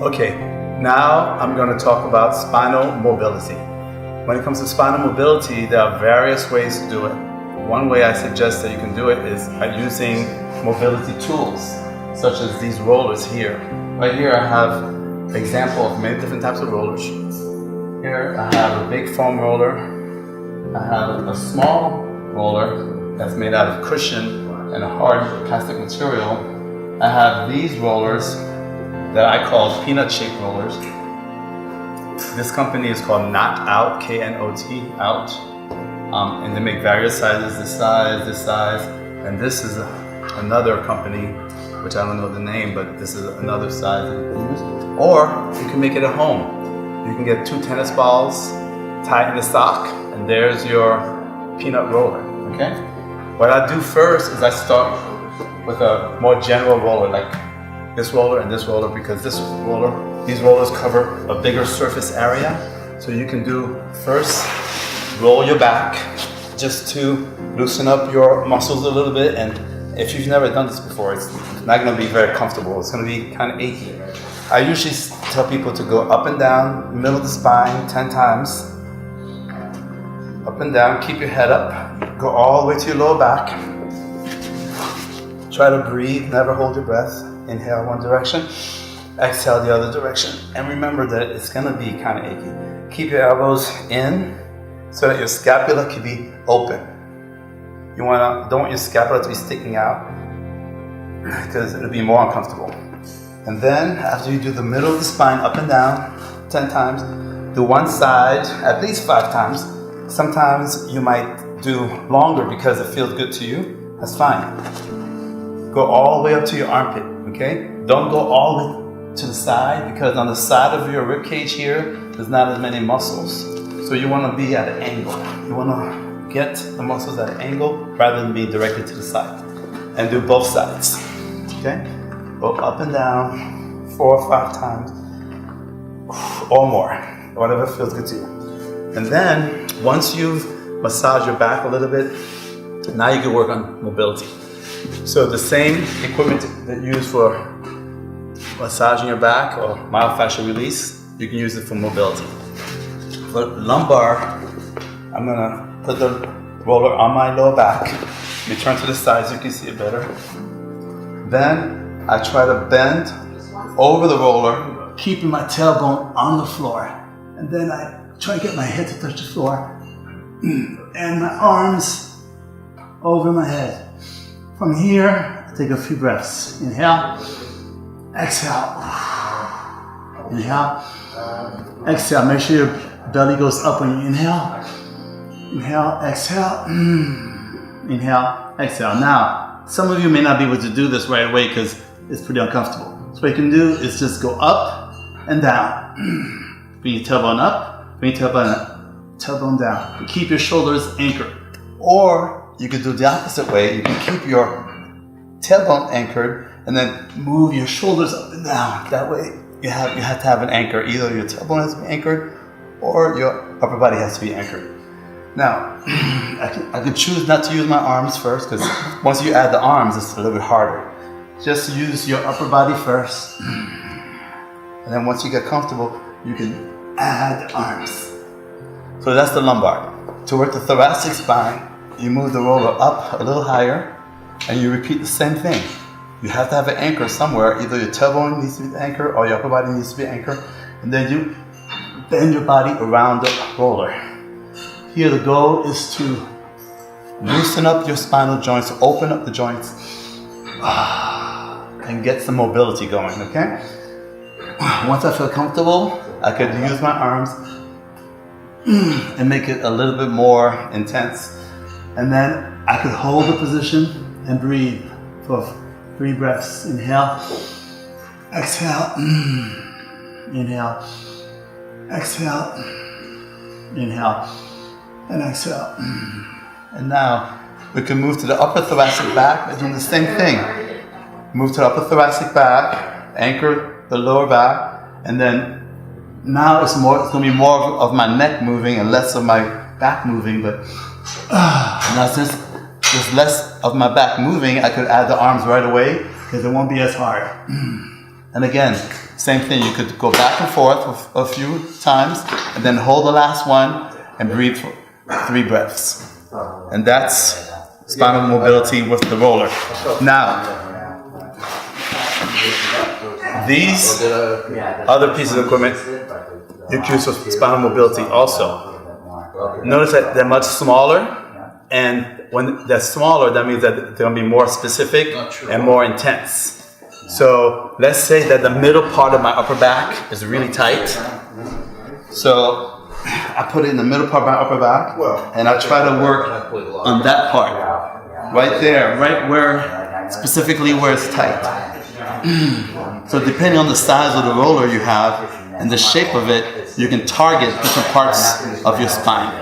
Okay, now I'm going to talk about spinal mobility. When it comes to spinal mobility, there are various ways to do it. One way I suggest that you can do it is by using mobility tools, such as these rollers here. Right here I have an example of many different types of rollers. Here I have a big foam roller. I have a small roller that's made out of cushion and a hard plastic material. I have these rollers that I call peanut-shaped rollers. This company is called Knot Out, K-N-O-T, out. And they make various sizes, this size, and this is another company, which I don't know the name, but this is another size that you can use. Or you can make it at home. You can get 2 tennis balls, tie it in a sock, and there's your peanut roller, okay? What I do first is I start with a more general roller, like this roller and this roller, because these rollers cover a bigger surface area. So you can do first, roll your back just to loosen up your muscles a little bit. And if you've never done this before, it's not going to be very comfortable. It's going to be kind of achy. I usually tell people to go up and down, middle of the spine 10 times. Up and down, keep your head up, go all the way to your lower back. Try to breathe, never hold your breath. Inhale one direction, exhale the other direction. And remember that it's going to be kind of achy. Keep your elbows in so that your scapula can be open. Don't want your scapula to be sticking out because it'll be more uncomfortable. And then after you do the middle of the spine up and down 10 times, do one side at least 5 times. Sometimes you might do longer because it feels good to you. That's fine. Go all the way up to your armpit, okay? Don't go all the way to the side, because on the side of your rib cage here, there's not as many muscles. So you want to be at an angle. You want to get the muscles at an angle rather than be directly to the side. And do both sides, okay? Go up and down 4 or 5 times or more, whatever feels good to you. And then once you've massaged your back a little bit, now you can work on mobility. So the same equipment that you use for massaging your back or myofascial release, you can use it for mobility. For lumbar, I'm gonna put the roller on my lower back. Let me turn to the side so you can see it better. Then I try to bend over the roller, keeping my tailbone on the floor. And then I try to get my head to touch the floor and my arms over my head. From here, I take a few breaths. Inhale, exhale. Inhale, exhale. Make sure your belly goes up when you inhale. Inhale, exhale. Inhale, exhale. Now, some of you may not be able to do this right away because it's pretty uncomfortable. So what you can do is just go up and down. Bring your tailbone up, bring your tailbone down. And keep your shoulders anchored. Or you could do the opposite way. You can keep your tailbone anchored and then move your shoulders up and down. That way you have to have an anchor. Either your tailbone has to be anchored or your upper body has to be anchored. Now, I could choose not to use my arms first, because once you add the arms, it's a little bit harder. Just use your upper body first. And then once you get comfortable, you can add the arms. So that's the lumbar. To work the thoracic spine, you move the roller up a little higher, and you repeat the same thing. You have to have an anchor somewhere. Either your tailbone needs to be the anchor, or your upper body needs to be the anchor. And then you bend your body around the roller. Here the goal is to loosen up your spinal joints, open up the joints, and get some mobility going, okay? Once I feel comfortable, I could use my arms and make it a little bit more intense. And then I could hold the position and breathe for 3 breaths. Inhale, exhale, inhale, exhale, inhale, and exhale. And now we can move to the upper thoracic back by doing the same thing. Move to the upper thoracic back, anchor the lower back, and then now it's going to be more of my neck moving and less of my back moving, but now since there's less of my back moving, I could add the arms right away because it won't be as hard. And again, Same thing, you could go back and forth a few times and then hold the last one and breathe for 3 breaths. And that's spinal mobility with the roller. Now, these other pieces of equipment you can use for spinal mobility also. Notice that they're much smaller, and when they're smaller, that means that they're going to be more specific and more intense. So let's say that the middle part of my upper back is really tight. So I put it in the middle part of my upper back, and I try to work on that part, right there, right where, specifically where it's tight. So depending on the size of the roller you have and the shape of it, you can target different parts of your spine.